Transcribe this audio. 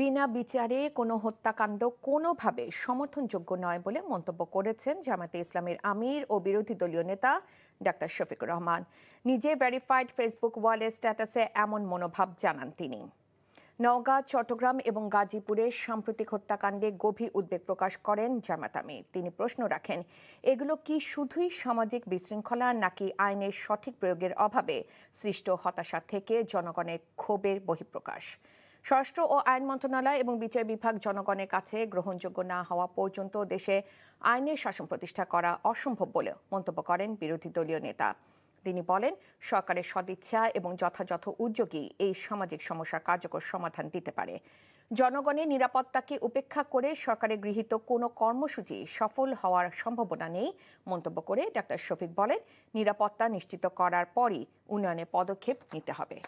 বিনা বিচারে কোনো হত্যাকাণ্ড কোনোভাবে সমর্থনযোগ্য নয় বলে মন্তব্য করেছেন জামায়াতে ইসলামীর আমির ও বিরোধী দলীয় নেতা ডাক্তার শফিকুর রহমান। নিজে ভেরিফাইড ফেসবুক ওয়ালে স্ট্যাটাসে এমন মনোভাব জানান তিনি। নওগাঁ, চট্টগ্রাম এবং গাজীপুরের সাম্প্রতিক হত্যাকাণ্ডে গভীর উদ্বেগ প্রকাশ করেন জামায়াত আমির। তিনি প্রশ্ন রাখেন, এগুলো কি শুধুই সামাজিক বিশৃঙ্খলা নাকি আইনের সঠিক প্রয়োগের অভাবে সৃষ্ট হতাশা থেকে জনগণের ক্ষোভের বহিঃপ্রকাশ। স্বরাষ্ট্র ও আইন মন্ত্রণালয় এবং বিচার বিভাগ জনগণের কাছে গ্রহণযোগ্য না হওয়া পর্যন্ত দেশে আইনের শাসন প্রতিষ্ঠা করা অসম্ভব বলে মন্তব্য করেন বিরোধী দলীয় নেতা। তিনি বলেন, সরকারের সদিচ্ছা এবং যথাযথ উদ্যোগই এই সামাজিক সমস্যার কার্যকর সমাধান দিতে পারে। জনগণের নিরাপত্তাকে উপেক্ষা করে সরকারের গৃহীত কোনো কর্মসূচি সফল হওয়ার সম্ভাবনা নেই মন্তব্য করে ডাক্তার শফিক বলেন, নিরাপত্তা নিশ্চিত করার পরই উন্নয়নের পদক্ষেপ নিতে হবে।